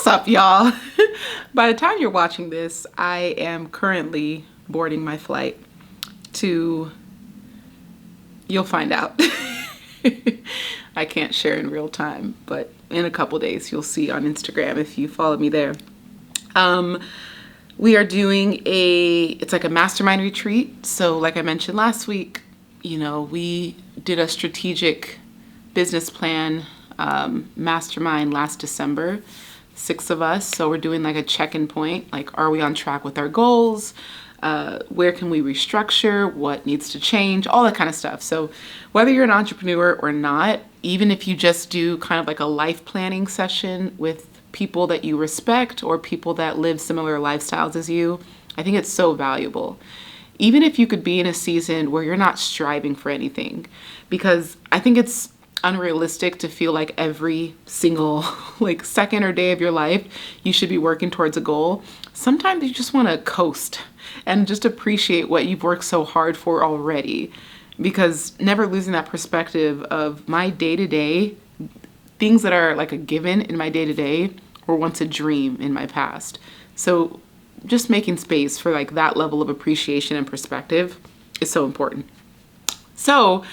What's up, y'all? By the time you're watching this, I am currently boarding my flight to, you'll find out. I can't share in real time, but in a couple days you'll see on Instagram if you follow me there. We are doing it's like a mastermind retreat. So like I mentioned last week, we did a strategic business plan mastermind last December, 6 of us. So we're doing like a check-in point, like, are we on track with our goals? Where can we restructure? What needs to change? All that kind of stuff. So whether you're an entrepreneur or not, even if you just do kind of like a life planning session with people that you respect or people that live similar lifestyles as you, I think it's so valuable. Even if you could be in a season where you're not striving for anything, because I think it's unrealistic to feel like every single second or day of your life you should be working towards a goal. Sometimes you just want to coast and just appreciate what you've worked so hard for already, because never losing that perspective of my day-to-day, things that are like a given in my day-to-day were once a dream in my past. So just making space for like that level of appreciation and perspective is so important. So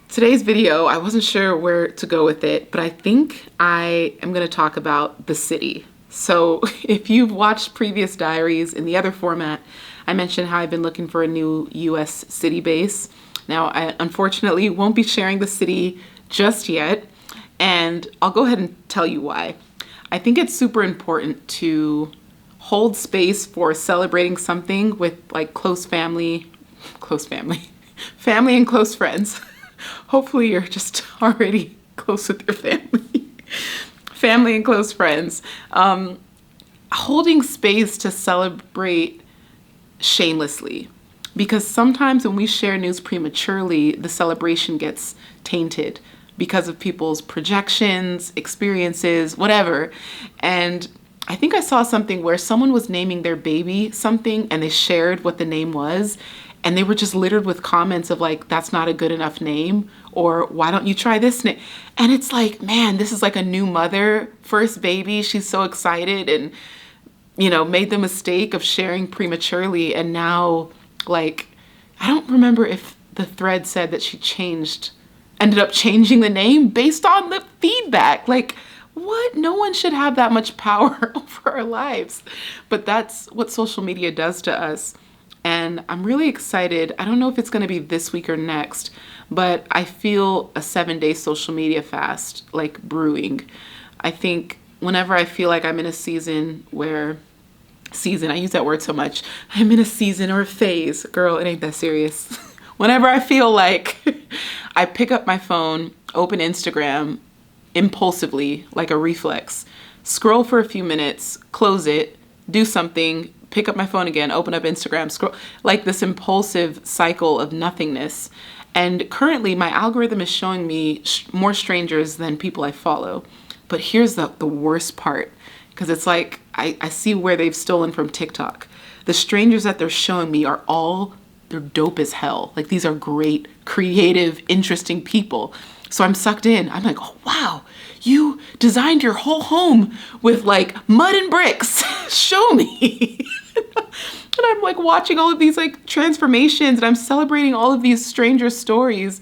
today's video, I wasn't sure where to go with it, but I think I am going to talk about the city. So if you've watched previous diaries in the other format, I mentioned how I've been looking for a new US city base. Now, I unfortunately won't be sharing the city just yet, and I'll go ahead and tell you why. I think it's super important to hold space for celebrating something with like family and close friends. Hopefully you're just already close with your family and close friends. Holding space to celebrate shamelessly, because sometimes when we share news prematurely, the celebration gets tainted because of people's projections, experiences, whatever. And I think I saw something where someone was naming their baby something and they shared what the name was, and they were just littered with comments of like, that's not a good enough name, or why don't you try this name? And it's like, man, this is like a new mother, first baby. She's so excited and, made the mistake of sharing prematurely. And now, like, I don't remember if the thread said that she ended up changing the name based on the feedback. Like, what? No one should have that much power over our lives. But that's what social media does to us. And I'm really excited. I don't know if it's going to be this week or next, but I feel a 7-day social media fast like brewing. I think whenever I feel like I'm in a season I use that word so much. I'm in a season or a phase. Girl, it ain't that serious. Whenever I feel like I pick up my phone, open Instagram impulsively, like a reflex, scroll for a few minutes, close it, do something, pick up my phone again, open up Instagram, scroll, like this impulsive cycle of nothingness. And currently my algorithm is showing me more strangers than people I follow. But here's the worst part, because it's like I see where they've stolen from TikTok. The strangers that they're showing me they're dope as hell. Like, these are great, creative, interesting people. So I'm sucked in. I'm like, oh, wow, you designed your whole home with like mud and bricks. Show me. And I'm like watching all of these like transformations, and I'm celebrating all of these stranger stories.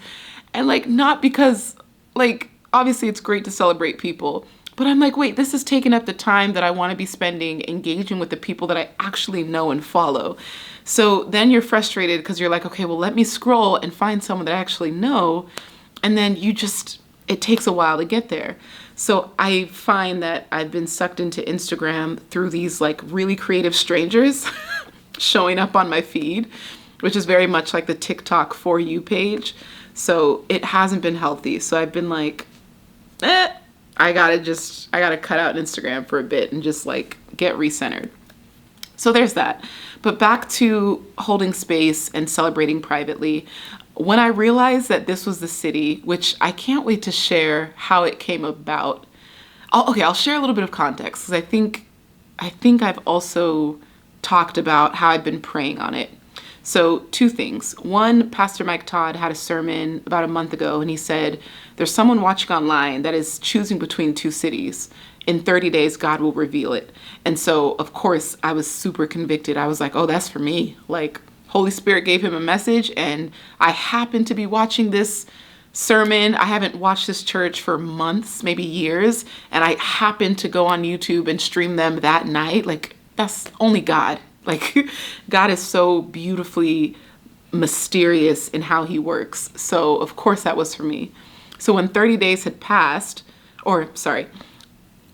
And like, not because like, obviously it's great to celebrate people, but I'm like, wait, this is taking up the time that I want to be spending engaging with the people that I actually know and follow. So then you're frustrated because you're like, okay, well, let me scroll and find someone that I actually know. And then it takes a while to get there. So I find that I've been sucked into Instagram through these like really creative strangers showing up on my feed, which is very much like the TikTok For You page. So it hasn't been healthy. So I've been like, I gotta cut out Instagram for a bit and just like get recentered. So there's that. But back to holding space and celebrating privately. When I realized that this was the city, which I can't wait to share how it came about. I'll share a little bit of context, because I think I've also talked about how I've been praying on it. So 2 things. One, Pastor Mike Todd had a sermon about a month ago, and he said, there's someone watching online that is choosing between 2 cities, in 30 days, God will reveal it. And so, of course, I was super convicted. I was like, oh, that's for me. Like, Holy Spirit gave him a message, and I happened to be watching this sermon. I haven't watched this church for months, maybe years, and I happened to go on YouTube and stream them that night. Like, that's only God. Like, God is so beautifully mysterious in how he works. So, of course, that was for me. So when 30 days had passed,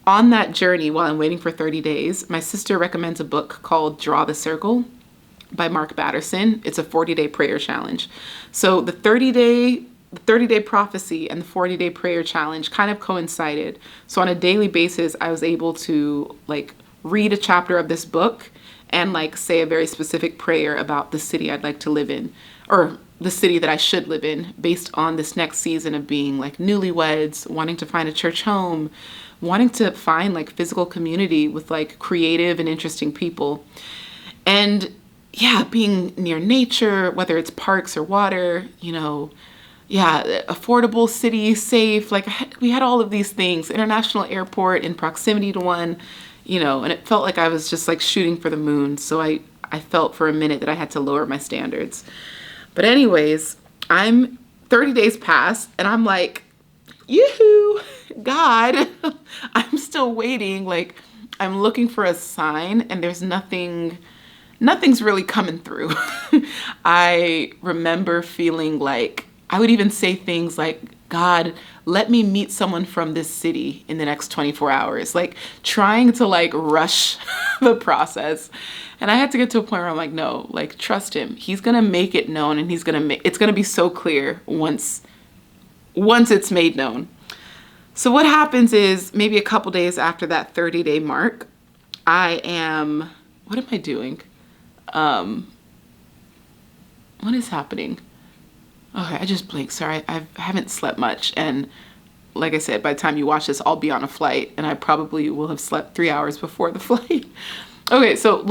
on that journey while I'm waiting for 30 days, my sister recommends a book called Draw the Circle by Mark Batterson. It's a 40-day prayer challenge. So the 30-day prophecy and the 40-day prayer challenge kind of coincided. So on a daily basis, I was able to like read a chapter of this book and like say a very specific prayer about the city I'd like to live in, or the city that I should live in, based on this next season of being like newlyweds, wanting to find a church home, wanting to find like physical community with like creative and interesting people. And yeah, being near nature, whether it's parks or water, affordable city, safe. Like we had all of these things, international airport in proximity to one, and it felt like I was just like shooting for the moon. So I felt for a minute that I had to lower my standards. But anyways, I'm 30 days past and I'm like, yoo-hoo, God, I'm still waiting. Like I'm looking for a sign and there's nothing's really coming through. I remember feeling like I would even say things like, God, let me meet someone from this city in the next 24 hours, like trying to like rush the process. And I had to get to a point where I'm like, no, like trust him. He's going to make it known and it's going to be so clear once it's made known. So what happens is maybe a couple days after that 30-day mark, what am I doing? What is happening? Okay, I just blinked. Sorry, I haven't slept much. And like I said, by the time you watch this, I'll be on a flight and I probably will have slept 3 hours before the flight. Okay, so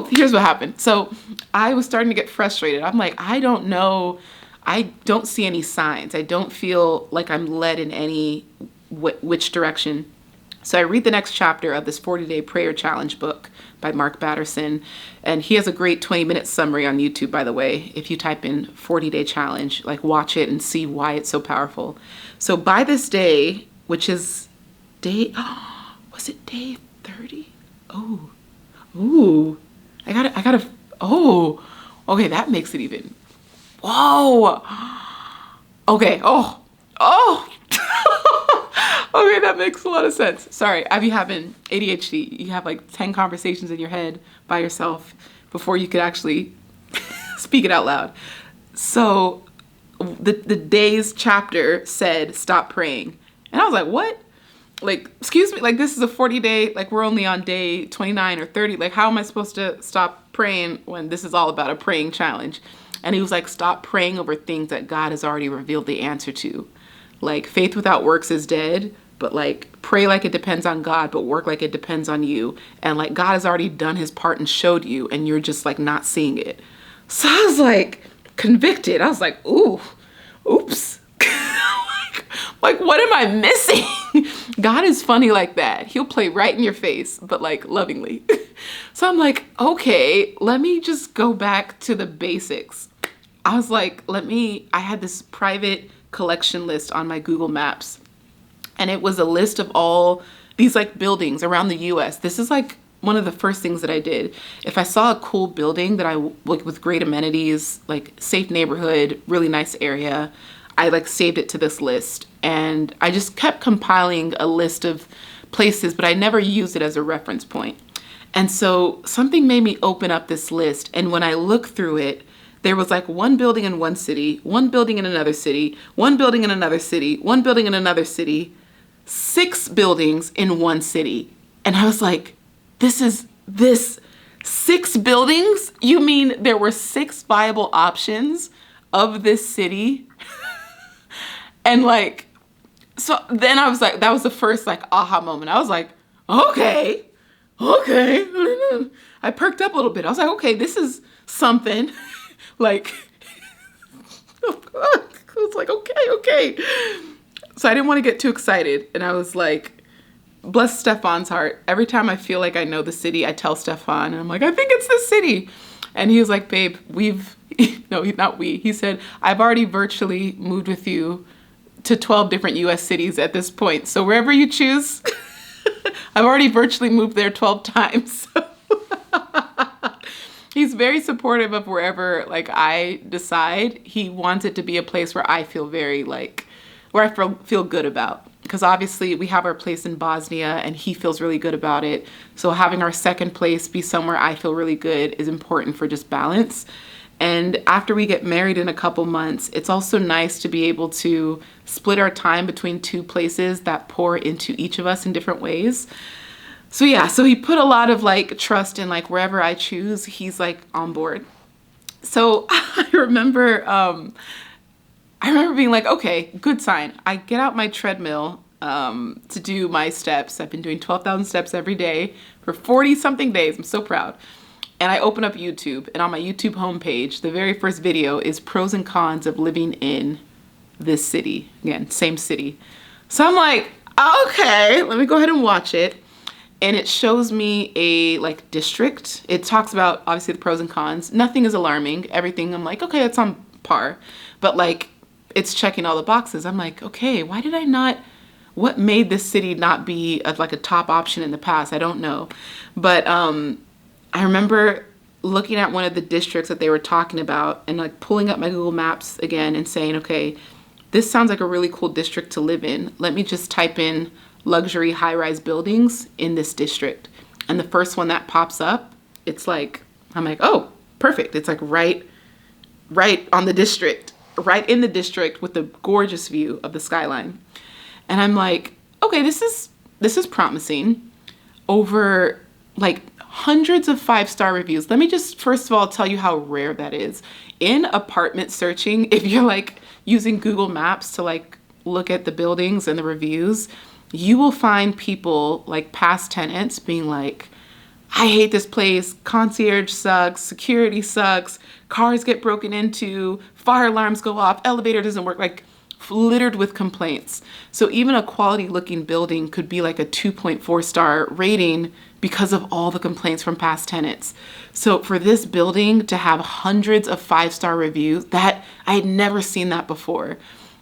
here's what happened. So I was starting to get frustrated. I'm like, I don't know. I don't see any signs. I don't feel like I'm led in any which direction. So I read the next chapter of this 40-day prayer challenge book by Mark Batterson. And he has a great 20-minute summary on YouTube, by the way. If you type in 40-day challenge, like watch it and see why it's so powerful. So by this day, which is was it day 30? Okay, that makes it even, whoa. Okay, okay, that makes a lot of sense. Sorry, if you having ADHD, you have like 10 conversations in your head by yourself before you could actually speak it out loud. So the day's chapter said, stop praying. And I was like, what? Like, excuse me, like this is a 40-day, like we're only on day 29 or 30. Like, how am I supposed to stop praying when this is all about a praying challenge? And he was like, stop praying over things that God has already revealed the answer to. Like, faith without works is dead, but like pray like it depends on God, but work like it depends on you. And like God has already done his part and showed you, and you're just like not seeing it. So I was like convicted. I was like, oops. like, what am I missing? God is funny like that. He'll play right in your face, but like lovingly. So I'm like, okay, let me just go back to the basics. I was like, I had this private collection list on my Google Maps. And it was a list of all these like buildings around the US. This is like one of the first things that I did. If I saw a cool building that I like with great amenities, like safe neighborhood, really nice area, I like saved it to this list. And I just kept compiling a list of places, but I never used it as a reference point. And so something made me open up this list. And when I looked through it, there was like one building in one city, one building in another city, one building in another city, one building in another city, 6 buildings in one city. And I was like, this 6 buildings? You mean there were 6 viable options of this city? And like, so then I was like, that was the first like aha moment. I was like, okay. I perked up a little bit. I was like, okay, this is something. Like, I was like, okay. So I didn't want to get too excited. And I was like, bless Stefan's heart. Every time I feel like I know the city, I tell Stefan, and I'm like, I think it's this city. And he was like, babe, no, not we. He said, I've already virtually moved with you to 12 different US cities at this point. So wherever you choose, I've already virtually moved there 12 times. He's very supportive of wherever like I decide. He wants it to be a place where I feel where I feel good about. Because obviously we have our place in Bosnia and he feels really good about it. So having our second place be somewhere I feel really good is important for just balance. And after we get married in a couple months, it's also nice to be able to split our time between two places that pour into each of us in different ways. So yeah, so he put a lot of like trust in like wherever I choose, he's like on board. So I remember being like, okay, good sign. I get out my treadmill to do my steps. I've been doing 12,000 steps every day for 40 something days. I'm so proud. And I open up YouTube, and on my YouTube homepage, the very first video is pros and cons of living in this city. Again, same city. So I'm like, okay, let me go ahead and watch it. And it shows me a like district. It talks about obviously the pros and cons. Nothing is alarming. Everything I'm like, okay, it's on par. But like it's checking all the boxes. I'm like, okay, what made this city not be like a top option in the past? I don't know. But I remember looking at one of the districts that they were talking about and like pulling up my Google Maps again and saying, okay, this sounds like a really cool district to live in. Let me just type in luxury high-rise buildings in this district. And the first one that pops up, I'm like, oh, perfect. It's like right on the district, right in the district with the gorgeous view of the skyline. And I'm like, okay, this is promising. Over like hundreds of 5-star reviews. Let me just first of all tell you how rare that is. In apartment searching, if you're like using Google Maps to like look at the buildings and the reviews, you will find people like past tenants being like, I hate this place, concierge sucks, security sucks, cars get broken into, fire alarms go off, elevator doesn't work, like littered with complaints. So even a quality looking building could be like a 2.4-star rating because of all the complaints from past tenants. So for this building to have hundreds of 5-star reviews, that I had never seen that before.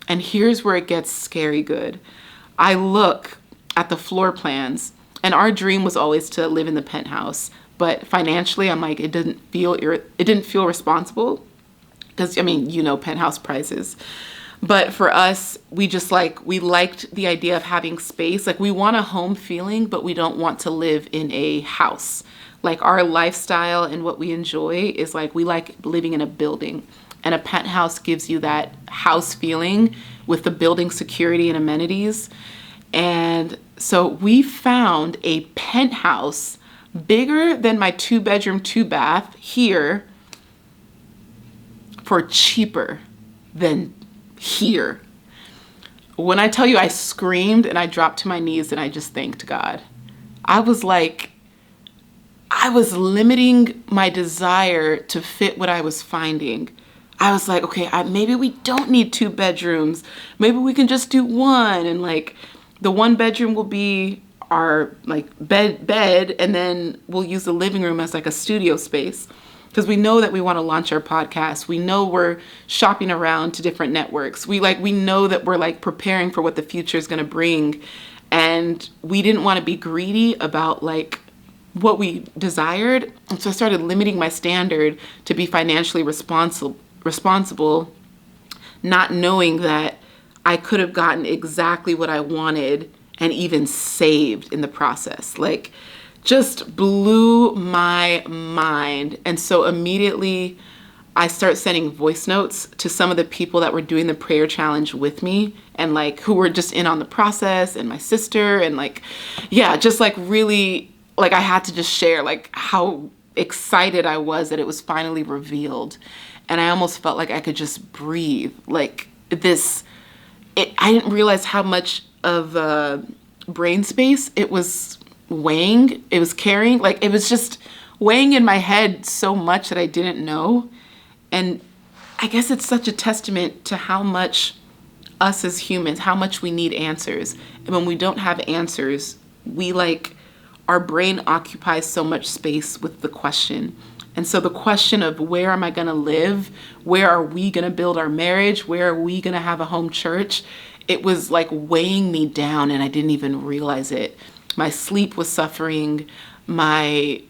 And here's where it gets scary good. I look at the floor plans, and our dream was always to live in the penthouse. But financially, I'm like, it didn't feel responsible because, I mean, penthouse prices. But for us, we liked the idea of having space. Like we want a home feeling, but we don't want to live in a house. Like our lifestyle and what we enjoy is like, we like living in a building. And a penthouse gives you that house feeling with the building security and amenities. And so we found a penthouse bigger than my 2-bedroom, 2-bath here for cheaper than here. When I tell you I screamed and I dropped to my knees and I just thanked God. I was limiting my desire to fit what I was finding. I was like, okay, maybe we don't need 2 bedrooms. Maybe we can just do one. And like the 1 bedroom will be our like bed. And then we'll use the living room as like a studio space. Because we know that we want to launch our podcast. We know we're shopping around to different networks. We know that we're like preparing for what the future is going to bring. And we didn't want to be greedy about like what we desired. And so I started limiting my standard to be financially responsible, not knowing that I could have gotten exactly what I wanted and even saved in the process. Like, just blew my mind. And so immediately I start sending voice notes to some of the people that were doing the prayer challenge with me and like who were just in on the process, and my sister, and like, yeah, just like really, like I had to just share like how excited I was that it was finally revealed. And I almost felt like I could just breathe. Like I didn't realize how much of brain space it was weighing, it was carrying. Like it was just weighing in my head so much that I didn't know. And I guess it's such a testament to how much us as humans, how much we need answers. And when we don't have answers, our brain occupies so much space with the question. And so the question of where am I going to live? Where are we going to build our marriage? Where are we going to have a home church? It was like weighing me down and I didn't even realize it. My sleep was suffering. I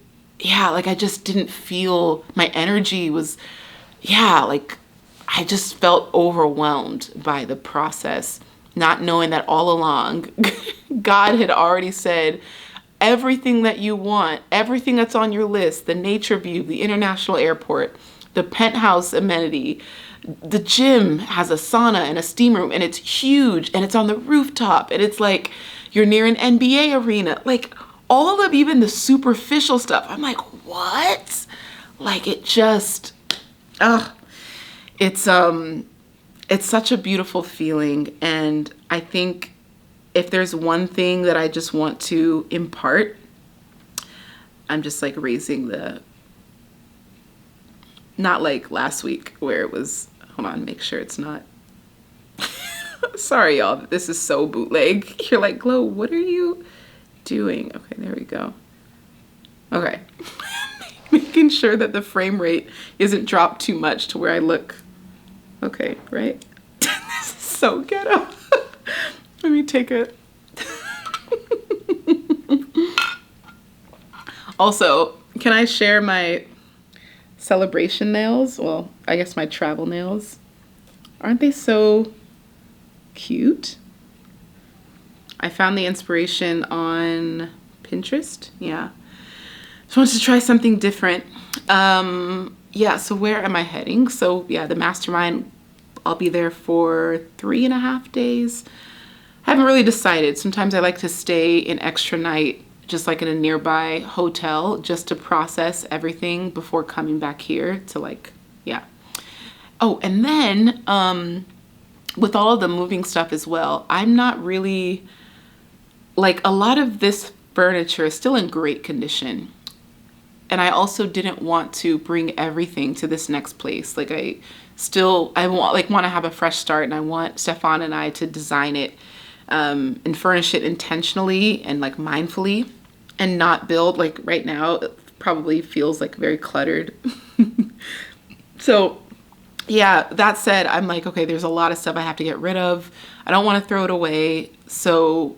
just didn't feel, my energy was, I just felt overwhelmed by the process, not knowing that all along, God had already said, everything that you want, everything that's on your list, the nature view, the international airport, the penthouse amenity, the gym has a sauna and a steam room and it's huge and it's on the rooftop and it's like you're near an NBA arena. Like all of even the superficial stuff. I'm like, what? Like it just, it's such a beautiful feeling. And I think if there's one thing that I just want to impart, I'm just like raising not like last week where it was, hold on, make sure it's not. Sorry, y'all, this is so bootleg. You're like, Glow, what are you doing? Okay, there we go. Okay. Making sure that the frame rate isn't dropped too much to where I look okay, right? This is so ghetto. Let me take it. Also, can I share my celebration nails? Well, I guess my travel nails. Aren't they so cute? I found the inspiration on Pinterest. Yeah. Just wanted to try something different. So where am I heading? So yeah, the Mastermind, I'll be there for 3.5 days. I haven't really decided. Sometimes I like to stay an extra night just like in a nearby hotel just to process everything before coming back here to Oh, and then with all of the moving stuff as well, I'm not really, a lot of this furniture is still in great condition. And I also didn't want to bring everything to this next place. I want to have a fresh start, and I want Stefan and I to design it and furnish it intentionally and mindfully, and not build right now. It probably feels very cluttered. So yeah, that said, I'm okay, there's a lot of stuff I have to get rid of. I don't want to throw it away. So,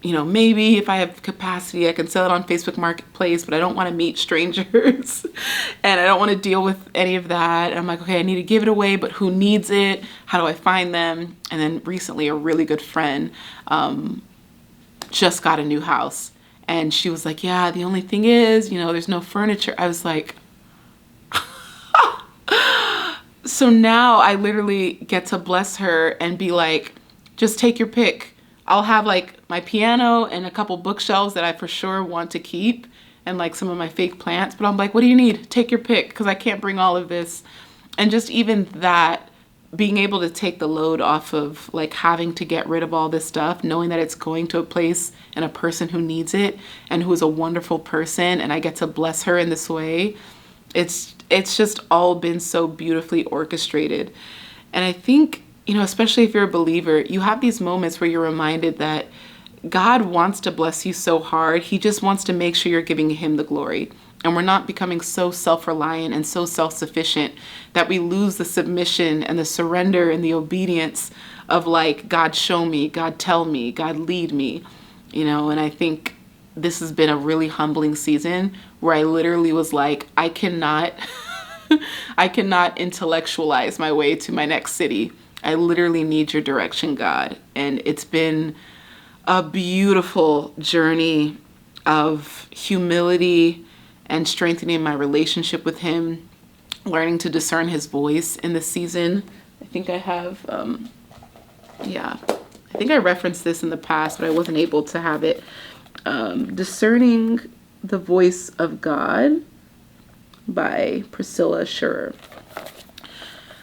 maybe if I have capacity, I can sell it on Facebook Marketplace, but I don't want to meet strangers and I don't want to deal with any of that. And I'm okay, I need to give it away, but who needs it? How do I find them? And then recently a really good friend just got a new house and she was like, yeah, the only thing is, there's no furniture. I was like, so now I literally get to bless her and be like, just take your pick. I'll have my piano and a couple bookshelves that I for sure want to keep and some of my fake plants. But I'm like, what do you need? Take your pick, because I can't bring all of this. And just even that, being able to take the load off of having to get rid of all this stuff, knowing that it's going to a place and a person who needs it and who is a wonderful person, and I get to bless her in this way. It's just all been so beautifully orchestrated. And I think, especially if you're a believer, you have these moments where you're reminded that God wants to bless you so hard. He just wants to make sure you're giving him the glory. And we're not becoming so self-reliant and so self-sufficient that we lose the submission and the surrender and the obedience of God, show me, God, tell me, God, lead me, and I think this has been a really humbling season where I literally was I cannot intellectualize my way to my next city. I literally need your direction, God. And it's been a beautiful journey of humility and strengthening my relationship with him, learning to discern his voice in this season. I think I have, I think I referenced this in the past, but I wasn't able to have it. Discerning the Voice of God by Priscilla Schurer.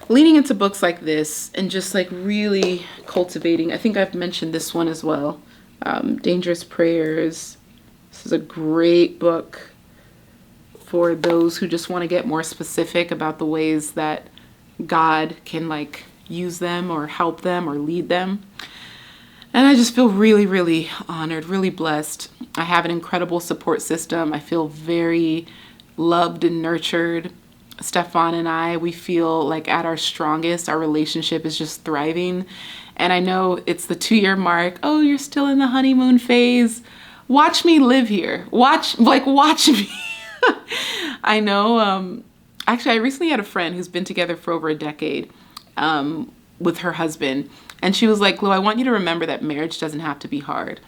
Leaning into books like this and just really cultivating. I think I've mentioned this one as well. Dangerous Prayers. This is a great book for those who just want to get more specific about the ways that God can use them or help them or lead them. And I just feel really, really honored, really blessed. I have an incredible support system. I feel very loved and nurtured. Stefan and I, we feel like at our strongest. Our relationship is just thriving. And I know it's the 2-year mark. Oh, you're still in the honeymoon phase. Watch me live here. Watch me. I know. Actually, I recently had a friend who's been together for over a decade with her husband. And she was like, Lou, I want you to remember that marriage doesn't have to be hard.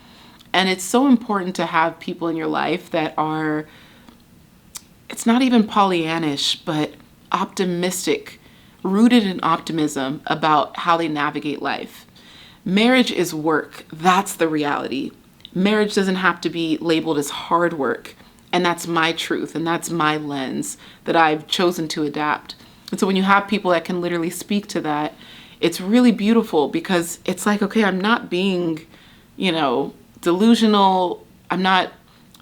And it's so important to have people in your life that are, it's not even Pollyannish, but optimistic, rooted in optimism about how they navigate life. Marriage is work. That's the reality. Marriage doesn't have to be labeled as hard work. And that's my truth. And that's my lens that I've chosen to adapt. And so when you have people that can literally speak to that, it's really beautiful, because it's like, okay, I'm not being, delusional. I'm not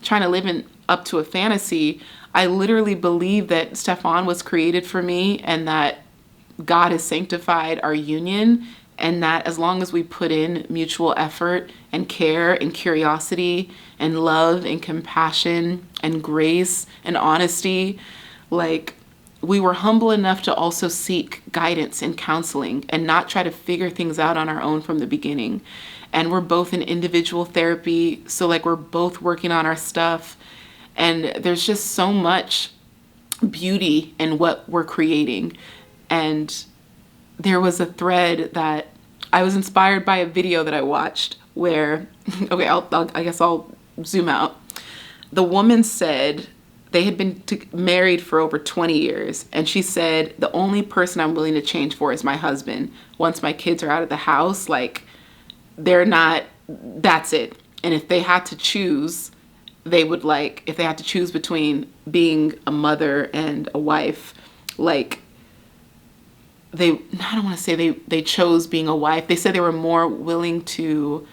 trying to live up to a fantasy. I literally believe that Stefan was created for me, and that God has sanctified our union, and that as long as we put in mutual effort and care and curiosity and love and compassion and grace and honesty, like, we were humble enough to also seek guidance and counseling and not try to figure things out on our own from the beginning. And we're both in individual therapy, so like we're both working on our stuff. And there's just so much beauty in what we're creating. And there was a thread that I was inspired by a video that I watched where, okay, I guess I'll zoom out. The woman said they had been married for over 20 years. And she said, the only person I'm willing to change for is my husband. Once my kids are out of the house, like, they're not, that's it. And if they had to choose, if they had to choose between being a mother and a wife, like, I don't want to say they chose being a wife. They said they were more willing to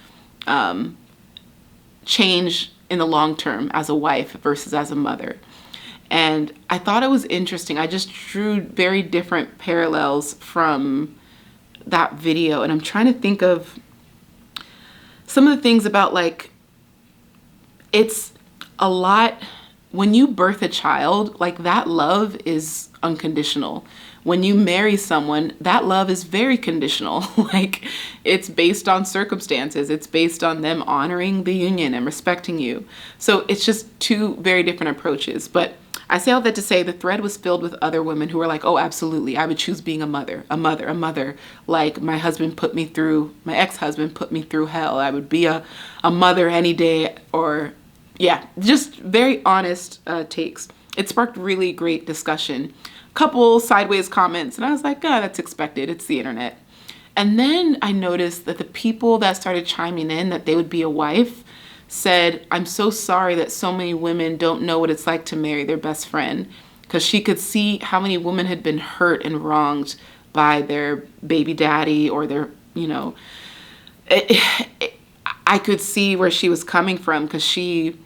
change in the long term as a wife versus as a mother. And I thought it was interesting. I just drew very different parallels from that video. And I'm trying to think of some of the things about, like, it's a lot, when you birth a child, like, that love is unconditional. When you marry someone, that love is very conditional. Like, it's based on circumstances. It's based on them honoring the union and respecting you. So it's just two very different approaches. But I say all that to say the thread was filled with other women who were like, oh, absolutely, I would choose being a mother. Like, my ex-husband put me through hell. I would be a mother any day. Or, yeah, just very honest takes. It sparked really great discussion. Couple sideways comments, and I was like, oh, that's expected. It's the internet. And then I noticed that the people that started chiming in that they would be a wife said, I'm so sorry that so many women don't know what it's like to marry their best friend, because she could see how many women had been hurt and wronged by their baby daddy or their, I could see where she was coming from, because she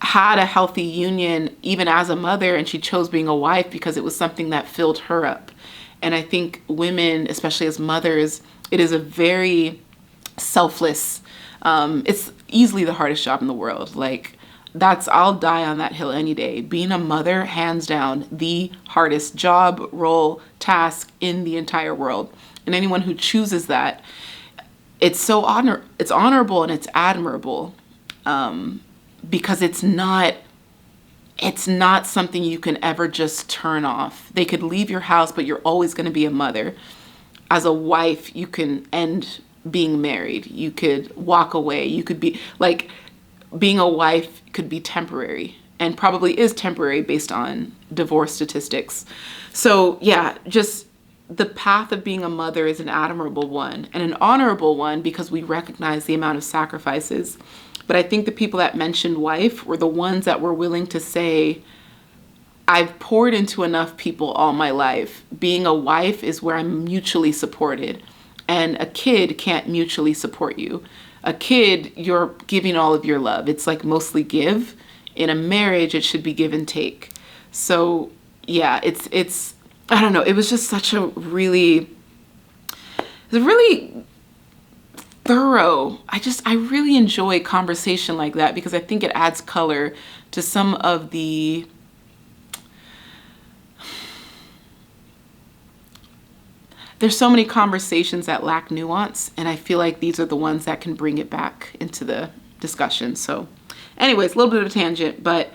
had a healthy union even as a mother, and she chose being a wife because it was something that filled her up. And I think women, especially as mothers, it is a very selfless, it's easily the hardest job in the world. Like, I'll die on that hill any day. Being a mother, hands down, the hardest job, role, task in the entire world. And anyone who chooses that, it's honorable and it's admirable. Because it's not something you can ever just turn off. They could leave your house, but you're always going to be a mother. As a wife, you can end being married. You could walk away. You could be, like, being a wife could be temporary, and probably is temporary based on divorce statistics. So yeah, just the path of being a mother is an admirable one and an honorable one, because we recognize the amount of sacrifices. But I think the people that mentioned wife were the ones that were willing to say, I've poured into enough people all my life. Being a wife is where I'm mutually supported. And a kid can't mutually support you. A kid, you're giving all of your love. It's like mostly give. In a marriage, it should be give and take. So yeah, it's I don't know. It was just such a really thorough. I really enjoy conversation like that because I think it adds color to some of the there's so many conversations that lack nuance, and I feel like these are the ones that can bring it back into the discussion. So anyways, a little bit of a tangent, but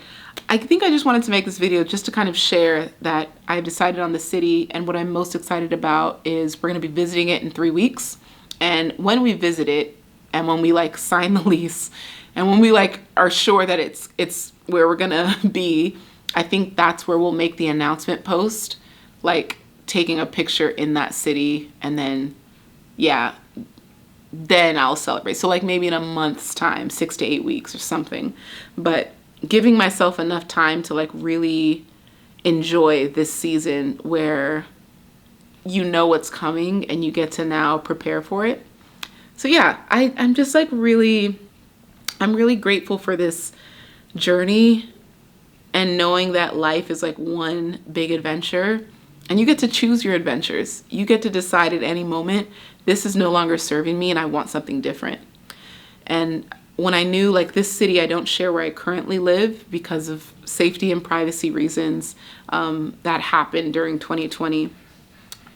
I think I just wanted to make this video just to kind of share that I've decided on the city, and what I'm most excited about is we're going to be visiting it in 3 weeks. And when we visit it, and when we like sign the lease, and when we like are sure that it's where we're going to be, I think that's where we'll make the announcement post, like taking a picture in that city, and then yeah, then I'll celebrate. So like maybe in a month's time, 6 to 8 weeks or something, but giving myself enough time to like really enjoy this season where you know what's coming and you get to now prepare for it. So yeah, I'm just like I'm really grateful for this journey, and knowing that life is like one big adventure, and you get to choose your adventures. You get to decide at any moment, this is no longer serving me and I want something different. And when I knew like this city, I don't share where I currently live because of safety and privacy reasons, that happened during 2020.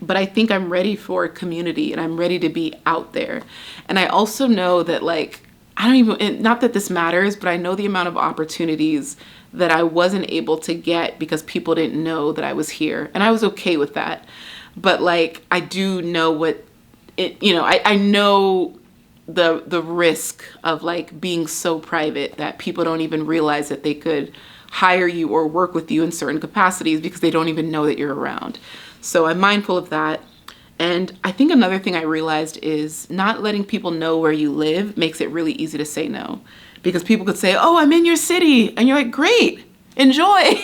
But I think I'm ready for community, and I'm ready to be out there. And I also know that like, not that this matters, but I know the amount of opportunities that I wasn't able to get because people didn't know that I was here. And I was okay with that. But like, I do know what it, I know the risk of like being so private that people don't even realize that they could hire you or work with you in certain capacities because they don't even know that you're around. So I'm mindful of that. And I think another thing I realized is not letting people know where you live makes it really easy to say no. Because people could say, oh, I'm in your city. And you're like, great, enjoy.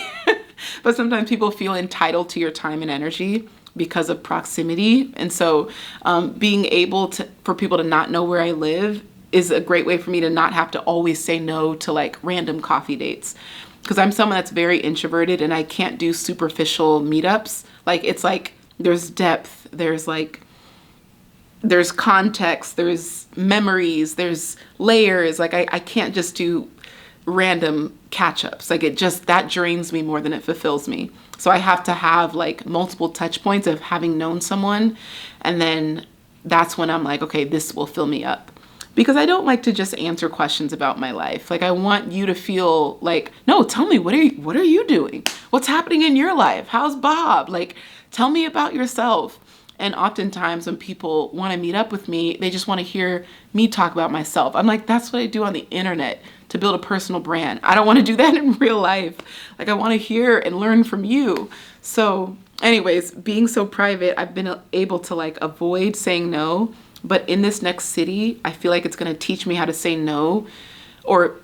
But sometimes people feel entitled to your time and energy because of proximity. And so being able for people to not know where I live is a great way for me to not have to always say no to like random coffee dates. Because I'm someone that's very introverted and I can't do superficial meetups. Like it's like there's depth, there's context, there's memories, there's layers. Like I can't just do random catch-ups. Like that drains me more than it fulfills me. So I have to have like multiple touch points of having known someone, and then that's when I'm like, okay, this will fill me up. Because I don't like to just answer questions about my life. Like I want you to feel like, no, tell me, what are you doing? What's happening in your life? How's Bob? Like, tell me about yourself. And oftentimes when people want to meet up with me, they just want to hear me talk about myself. I'm like, that's what I do on the internet to build a personal brand. I don't want to do that in real life. Like I want to hear and learn from you. So anyways, being so private, I've been able to like avoid saying no. But in this next city, I feel like it's going to teach me how to say no, or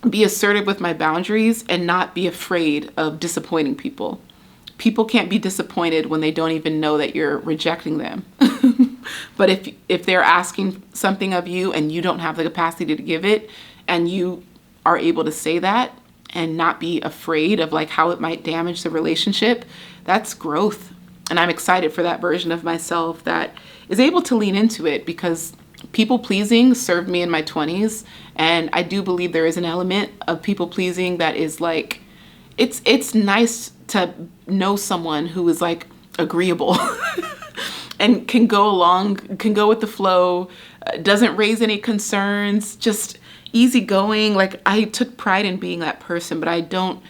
be assertive with my boundaries and not be afraid of disappointing people. People can't be disappointed when they don't even know that you're rejecting them. But if they're asking something of you and you don't have the capacity to give it, and you are able to say that and not be afraid of like how it might damage the relationship, that's growth. And I'm excited for that version of myself that is able to lean into it, because people pleasing served me in my 20s. And I do believe there is an element of people pleasing that is like, it's nice to know someone who is like agreeable and can go with the flow, doesn't raise any concerns, just easygoing. Like I took pride in being that person, but I don't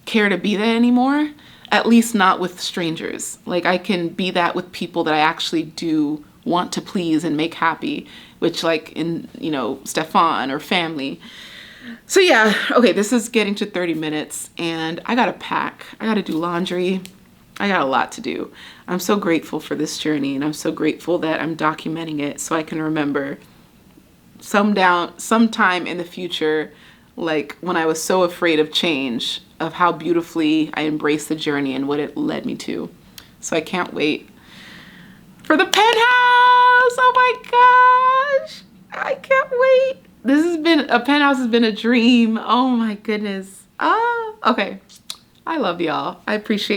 care to be that anymore. At least not with strangers. Like I can be that with people that I actually do want to please and make happy, which like in, Stefan or family. So yeah, okay, this is getting to 30 minutes and I gotta pack. I gotta do laundry. I got a lot to do. I'm so grateful for this journey, and I'm so grateful that I'm documenting it so I can remember sometime in the future, like when I was so afraid of change, of how beautifully I embraced the journey and what it led me to. So I can't wait for the penthouse. Oh my gosh. I can't wait. A penthouse has been a dream. Oh my goodness. Okay. I love y'all. I appreciate